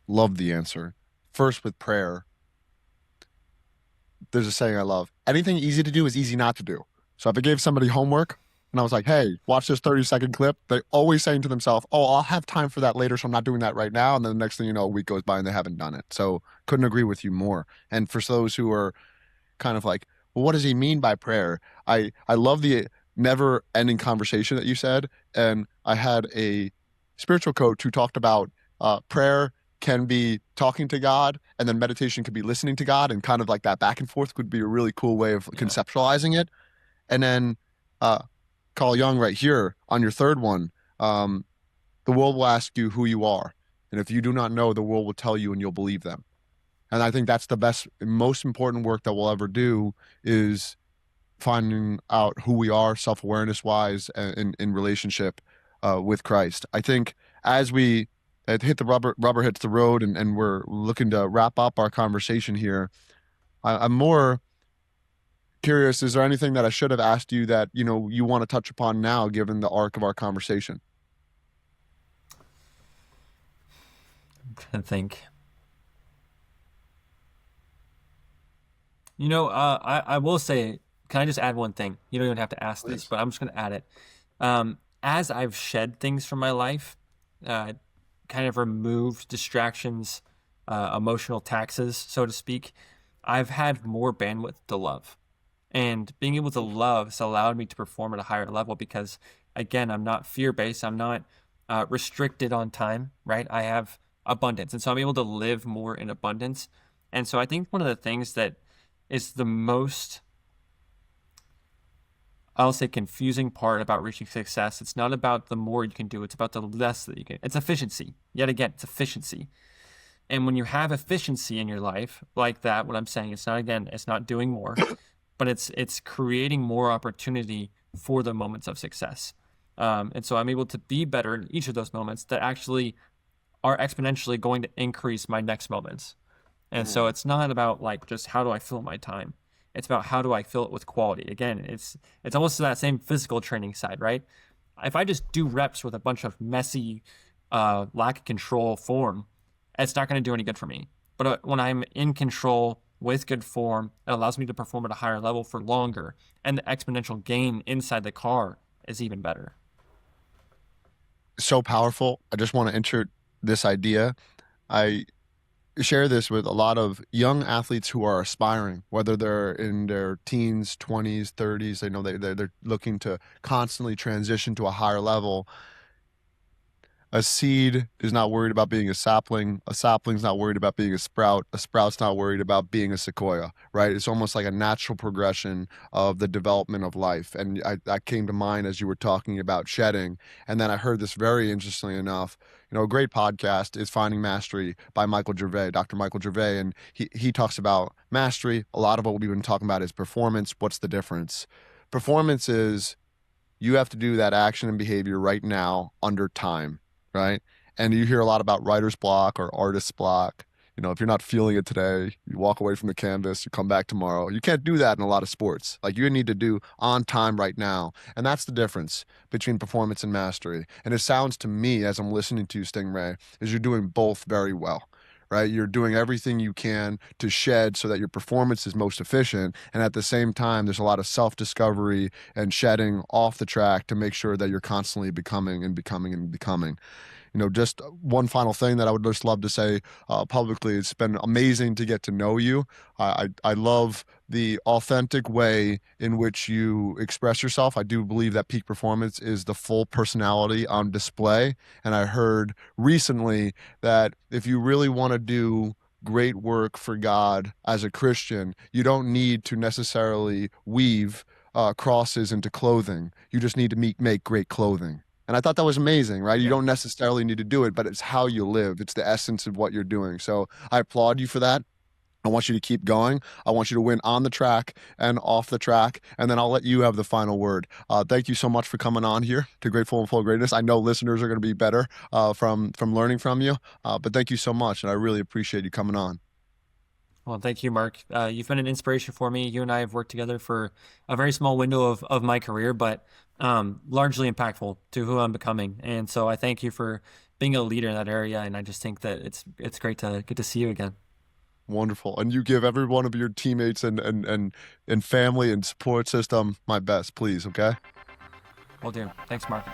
love the answer. First, with prayer, there's a saying I love. Anything easy to do is easy not to do. So if I gave somebody homework and I was like, hey, watch this 30-second clip, they're always saying to themselves, oh, I'll have time for that later, so I'm not doing that right now. And then the next thing you know, a week goes by and they haven't done it. So couldn't agree with you more. And for those who are kind of like, well, what does he mean by prayer? I love the never-ending conversation that you said. And I had a spiritual coach who talked about prayer can be talking to God, and then meditation could be listening to God, and kind of like that back and forth could be a really cool way of conceptualizing it. And then Carl Jung right here on your third one, the world will ask you who you are. And if you do not know, the world will tell you and you'll believe them. And I think that's the best, most important work that we'll ever do is finding out who we are self-awareness wise in relationship with Christ. I think as we hit the rubber hits the road and we're looking to wrap up our conversation here, I'm more curious, is there anything that I should have asked you that, you want to touch upon now, given the arc of our conversation? I'm trying to think. I will say, can I just add one thing? You don't even have to ask this, but I'm just going to add it. As I've shed things from my life, kind of removed distractions, emotional taxes, so to speak, I've had more bandwidth to love. And being able to love has allowed me to perform at a higher level because, again, I'm not fear-based. I'm not restricted on time, right? I have abundance. And so I'm able to live more in abundance. And so I think one of the things that is the most, I'll say, confusing part about reaching success, it's not about the more you can do, it's about the less that you can. It's efficiency. Yet again, it's efficiency. And when you have efficiency in your life like that, what I'm saying, it's not, again, it's not doing more, but it's creating more opportunity for the moments of success. And so I'm able to be better in each of those moments that actually are exponentially going to increase my next moments. And so Mhm. it's not about like just how do I fill my time. It's about how do I fill it with quality. Again, it's almost that same physical training side, right? If I just do reps with a bunch of messy, lack of control form, it's not going to do any good for me. But when I'm in control with good form, it allows me to perform at a higher level for longer, and the exponential gain inside the car is even better. So powerful. I just want to enter this idea. I share this with a lot of young athletes who are aspiring, whether they're in their teens, 20s, 30s. They know they're looking to constantly transition to a higher level. A seed is not worried about being a sapling. A sapling's not worried about being a sprout. A sprout's not worried about being a sequoia, right? It's almost like a natural progression of the development of life. And that came to mind as you were talking about shedding. And then I heard this very interestingly enough. A great podcast is Finding Mastery by Michael Gervais, Dr. Michael Gervais. And he talks about mastery. A lot of what we've been talking about is performance. What's the difference? Performance is you have to do that action and behavior right now under time, right? And you hear a lot about writer's block or artist's block. If you're not feeling it today, you walk away from the canvas, you come back tomorrow. You can't do that in a lot of sports. Like you need to do on time right now. And that's the difference between performance and mastery. And it sounds to me, as I'm listening to you, Sting Ray, is you're doing both very well. Right? You're doing everything you can to shed so that your performance is most efficient. And at the same time, there's a lot of self-discovery and shedding off the track to make sure that you're constantly becoming and becoming and becoming. Just one final thing that I would just love to say publicly. It's been amazing to get to know you. I love the authentic way in which you express yourself. I do believe that peak performance is the full personality on display. And I heard recently that if you really want to do great work for God as a Christian, you don't need to necessarily weave crosses into clothing. You just need to make great clothing. And I thought that was amazing, right? You Yeah. don't necessarily need to do it, but it's how you live. It's the essence of what you're doing. So I applaud you for that. I want you to keep going. I want you to win on the track and off the track. And then I'll let you have the final word. Thank you so much for coming on here to Grateful and Full of Greatness. I know listeners are going to be better from learning from you. But thank you so much. And I really appreciate you coming on. Well, thank you, Mark. You've been an inspiration for me. You and I have worked together for a very small window of my career, but largely impactful to who I'm becoming. And so I thank you for being a leader in that area. And I just think that it's great to get to see you again. Wonderful. And you give every one of your teammates and family and support system my best, please. Okay. Will do. Thanks, Mark.